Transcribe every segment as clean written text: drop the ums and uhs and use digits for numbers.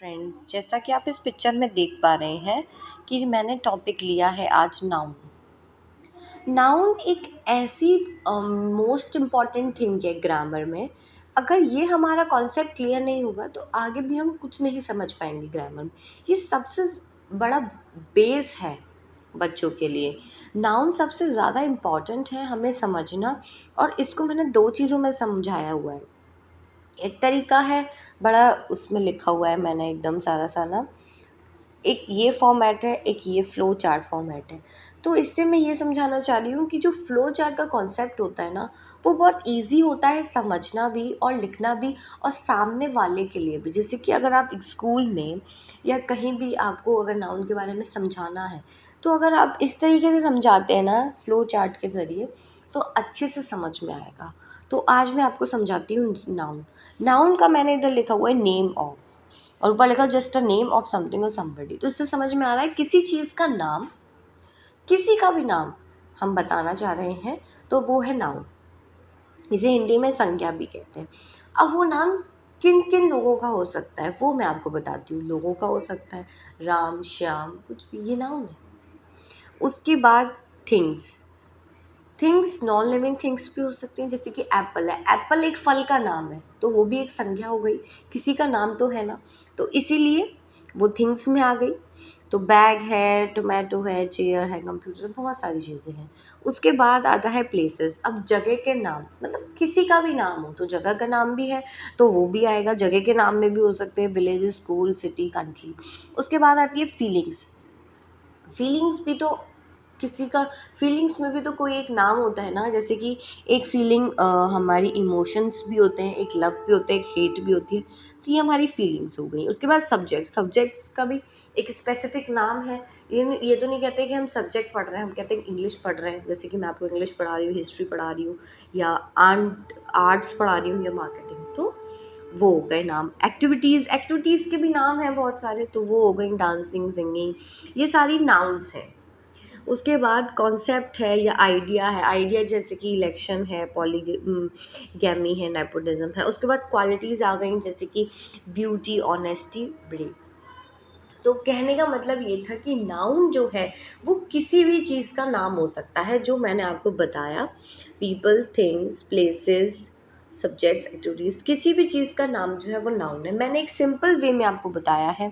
Friends, जैसा कि आप इस पिक्चर में देख पा रहे हैं कि मैंने टॉपिक लिया है आज नाउन। नाउन एक ऐसी मोस्ट इम्पॉर्टेंट थिंग है ग्रामर में। अगर ये हमारा कॉन्सेप्ट क्लियर नहीं होगा तो आगे भी हम कुछ नहीं समझ पाएंगे ग्रामर में। ये सबसे बड़ा बेस है बच्चों के लिए। नाउन सबसे ज़्यादा इम्पॉर्टेंट है हमें समझना, और इसको मैंने दो चीज़ों में समझाया हुआ है। एक तरीका है, बड़ा उसमें लिखा हुआ है मैंने एकदम सारा सा ना, एक ये फॉर्मेट है, एक ये फ़्लो चार्ट फॉर्मेट है। तो इससे मैं ये समझाना चाह रही हूँ कि जो फ़्लो चार्ट का कॉन्सेप्ट होता है ना, वो बहुत ईज़ी होता है समझना भी और लिखना भी, और सामने वाले के लिए भी। जैसे कि अगर आप स्कूल में या कहीं भी आपको अगर नाउन के बारे में समझाना है, तो अगर आप इस तरीके से समझाते हैं ना फ़्लो चार्ट के ज़रिए, तो अच्छे से समझ में आएगा। तो आज मैं आपको समझाती हूँ नाउन। नाउन का मैंने इधर लिखा हुआ है नेम ऑफ, और ऊपर लिखा just a name of something और समबडी। तो इससे समझ में आ रहा है किसी चीज़ का नाम, किसी का भी नाम हम बताना चाह रहे हैं तो वो है नाउन। इसे हिंदी में संज्ञा भी कहते हैं। अब वो नाम किन किन लोगों का हो सकता है वो मैं आपको बताती हूँ। लोगों का हो सकता है, राम श्याम कुछ भी, ये नाउन है। उसके बाद things, things non living things भी हो सकती हैं। जैसे कि एप्पल है, एप्पल एक फल का नाम है तो वो भी एक संज्ञा हो गई, किसी का नाम तो है ना, तो इसीलिए वो थिंग्स में आ गई। तो बैग है, टोमेटो है, चेयर है, कंप्यूटर, बहुत सारी चीज़ें हैं। उसके बाद आता है प्लेसेस। अब जगह के नाम, मतलब किसी का भी नाम हो तो जगह का नाम भी है तो वो भी आएगा। जगह के नाम में भी हो सकते हैं विलेज, स्कूल, सिटी, कंट्री। उसके बाद आती है फीलिंग्स। फीलिंग्स भी तो किसी का, फीलिंग्स में भी तो कोई एक नाम होता है ना। जैसे कि एक फीलिंग हमारी इमोशंस भी होते हैं, एक लव भी होता है, एक हेट भी होती है। तो ये हमारी फीलिंग्स हो गई। उसके बाद सब्जेक्ट, सब्जेक्ट्स का भी एक स्पेसिफिक नाम है। ये तो नहीं कहते कि हम सब्जेक्ट पढ़ रहे हैं, हम कहते हैं इंग्लिश पढ़ रहे हैं। जैसे कि मैं आपको इंग्लिश पढ़ा रही हूँ, हिस्ट्री पढ़ा रही हूँ, या आर्ट्स पढ़ा रही हूँ, या मार्केटिंग, तो वो हो गए नाम। एक्टिविटीज़, एक्टिविटीज़ के भी नाम हैं बहुत सारे, तो वो हो गई डांसिंग, सिंगिंग, ये सारी नाउन्स हैं। उसके बाद कॉन्सेप्ट है या आइडिया है। आइडिया जैसे कि इलेक्शन है, पॉलीगैमी है, नेपोटिज्म है। उसके बाद क्वालिटीज़ आ गई जैसे कि ब्यूटी, ऑनेस्टी, ब्रेव। तो कहने का मतलब ये था कि नाउन जो है वो किसी भी चीज़ का नाम हो सकता है, जो मैंने आपको बताया। People, things, places, subjects, activities, किसी भी चीज़ का नाम जो है वो नाउन है। मैंने एक सिंपल वे में आपको बताया है।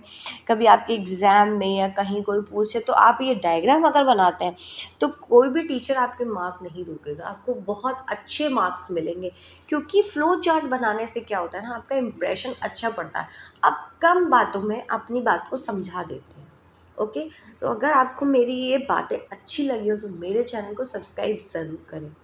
कभी आपके एग्ज़ाम में या कहीं कोई पूछे तो आप ये डायग्राम अगर बनाते हैं तो कोई भी टीचर आपके मार्क नहीं रोकेगा, आपको बहुत अच्छे मार्क्स मिलेंगे। क्योंकि फ़्लो चार्ट बनाने से क्या होता है ना, आपका इम्प्रेशन अच्छा पड़ता है। आप कम बातों में अपनी बात को समझा देते हैं। ओके, तो अगर आपको मेरी ये बातें अच्छी लगी हो तो मेरे चैनल को सब्सक्राइब ज़रूर करें।